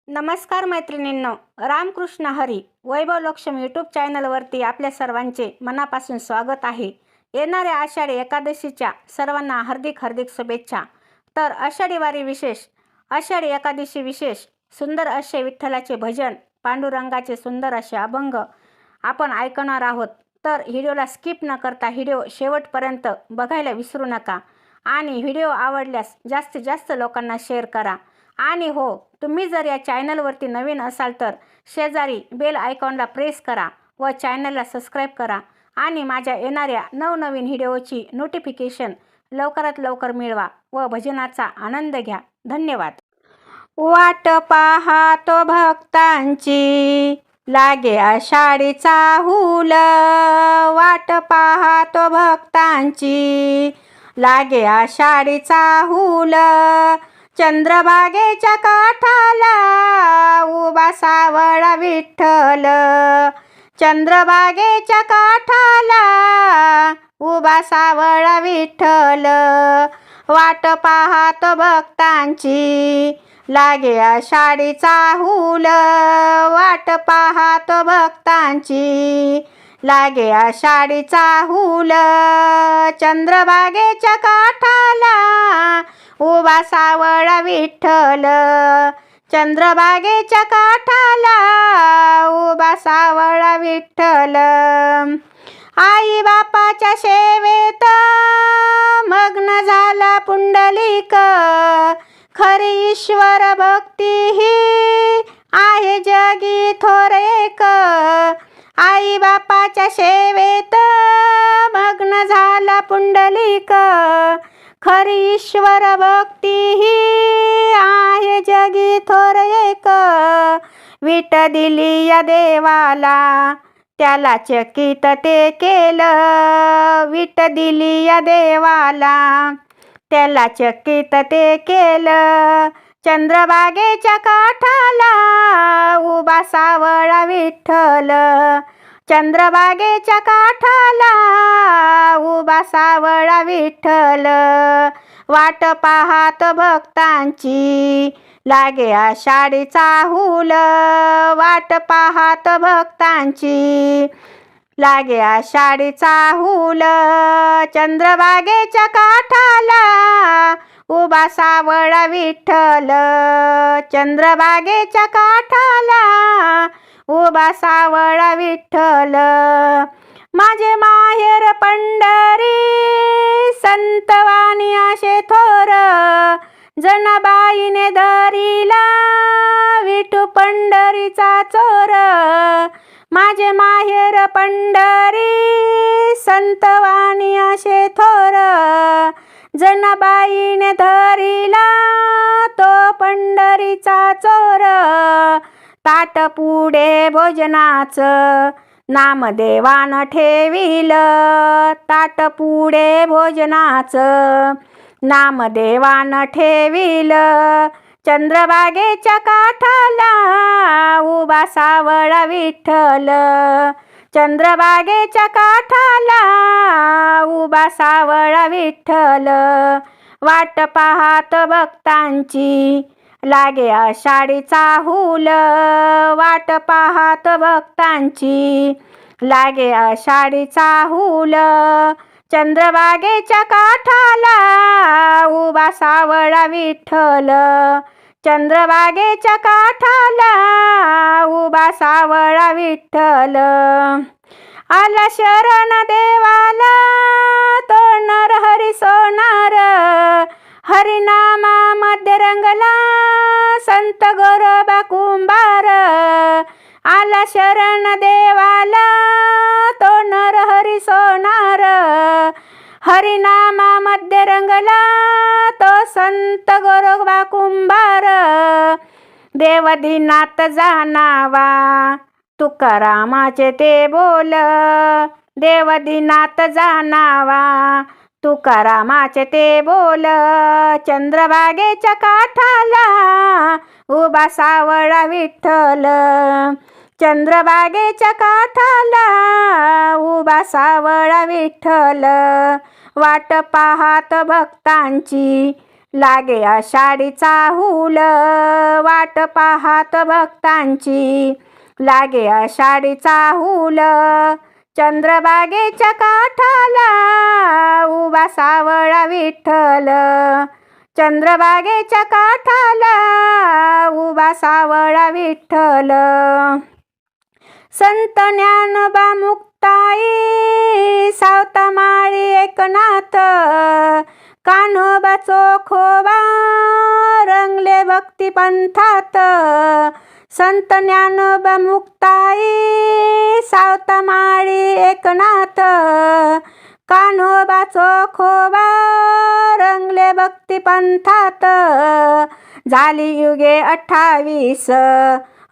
नमस्कार मैत्रिणींनो, रामकृष्ण हरी वैभव लक्ष्मी यूट्यूब चॅनलवरती आपल्या सर्वांचे मनापासून स्वागत आहे. येणाऱ्या आषाढी एकादशीच्या सर्वांना हार्दिक हार्दिक शुभेच्छा. तर आषाढी वारी विशेष, आषाढी एकादशी विशेष सुंदर असे विठ्ठलाचे भजन, पांडुरंगाचे सुंदर असे अभंग आपण ऐकणार आहोत. तर व्हिडिओला स्किप न करता व्हिडिओ शेवटपर्यंत बघायला विसरू नका आणि व्हिडिओ आवडल्यास जास्तीत जास्त लोकांना शेअर करा. आणि हो, तुम्ही जर या चॅनलवरती नवीन असाल तर शेजारी बेल आयकॉनला प्रेस करा व चॅनलला सबस्क्राईब करा आणि माझ्या येणाऱ्या नवनवीन व्हिडिओची नोटिफिकेशन लवकरात लवकर मिळवा व भजनाचा आनंद घ्या. धन्यवाद. वाट पाहतो भक्तांची लागे आषाढीचा हुल, वाट पाहतो भक्तांची लागे आषाढीचा हुल. चंद्रभागेच्या काठाला उभा सावळा विठ्ठल, चंद्रभागेच्या काठाला उभा सावळा विठ्ठल. वाट पाहतो भक्तांची लागे आषाढीचा हुल, वाट पाहतो भक्तांची लागे आषाढीचा हुल. चंद्रभागेच्या काठाला उभा सावळा विठ्ठल, चंद्रभागेच्या काठाला उभा सावळा विठ्ठल. आई बापाच्या सेवेत मग्न झाला पुंडलिक, खरी ईश्वर भक्ती ही आहे जगी थोर एक. आई बापाच्या सेवेत मग्न झाला पुंडलिक, खरी ईश्वर भक्ती ही आहे जगी थोर एक. विट दिली या देवाला त्याला चकित ते केलं, विट दिली या देवाला त्याला चकित ते केलं. चंद्रभागेच्या काठाला उभा सावळा विठ्ठल, चंद्रभागेच्या काठाला उभा सावळा विठ्ठल. वाट पाहत भक्तांची लागे आषाढीचा हुल, वाट पाहत भक्तांची लागे आषाढीचा हुल. चंद्रभागेच्या काठाला उभा सावळा विठ्ठल, चंद्रभागेच्या काठाला उभा सावळा विठ्ठल. माझे माहेर पंढरी संतवाणी असे थोर, जनाबाईने धरिला विठू पंढरीचा चोर. माझे माहेर पंढरी संतवाणी असे थोर, जनाबाईने धरिला तो पंढरीचा चोर. ताट पुढे भोजनाचं नामदेवानं ठेविलं, ताट पुढे भोजनाचं नामदेवानं ठेविलं. चंद्रभागेच्या काठाला उभा सावळा विठ्ठल, चंद्रभागेच्या काठाला उभा सावळा विठ्ठल. वाट पाहत भक्तांची लागे आषाढीचा हुल, वाट पाहत भक्तांची लागे आषाढीचा हुल. चंद्रभागेच्या काठाला उभा सावळा विठ्ठल, चंद्रभागेच्या काठाला उभा सावळा विठ्ठल. आला शरण देवाला तो नर हरी सोनार, हरिनामा मध्ये रंगला संत गोरोबा कुंभार. आला शरण देवाला तो नर हरी सोनार, हरिनामा मध्ये रंगला तो संत गोरोबा कुंभार. देवदीनाथ जाणावा तुकारामाचे ते बोल, देवदीनाथ जाणावा तुकारामाचे ते बोल. चंद्रभागेच्या काठाला उभा सावळा विठ्ठल, चंद्रभागेच्या काठाला उभा सावळा विठ्ठल. वाट पाहत भक्तांची लागे आषाढीचा हुल वाट पाहात भक्तांची, लागे आषाढीचा हुल चंद्रभागेच्या काठाला उभा सावळा विठ्ठल, चंद्रभागेच्या काठाला उभा सावळा विठ्ठल. संत ज्ञानोबा मुक्ताई सावतामाळी एकनाथ, कान्होबा चोखोबा रंगले भक्ती पंथात. संत ज्ञानोबा मुक्ताई सावतामाळी एकनाथ, कान्होबा चोखोबा रंगले भक्ती पंथात. झाली युगे 28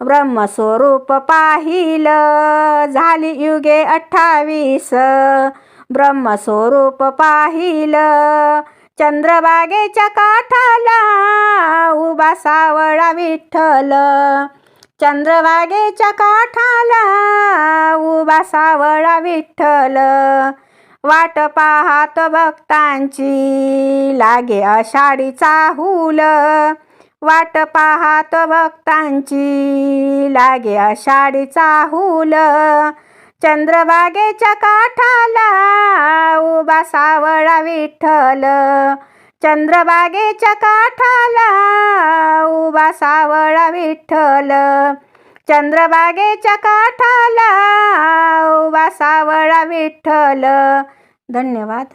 ब्रह्मस्वरूप पाहिलं, झाली युगे 28 ब्रह्मस्वरूप पाहिलं. चंद्रभागेच्या काठाला उभा सावळा विठ्ठल, चंद्रभागेच्या काठाला उभा सावळा विठ्ठल. वाट पाहात भक्तांची लागे आषाढीचा हुल, वाट पाहात भक्तांची लागे आषाढीचा हुल. चंद्रभागेच्या काठाला उभा सावळा विठ्ठल, चंद्रभागेच्या काठाला उभा सावळा विठ्ठल. चंद्रभागेच्या काठाला उभा सावळा विठ्ठल. धन्यवाद.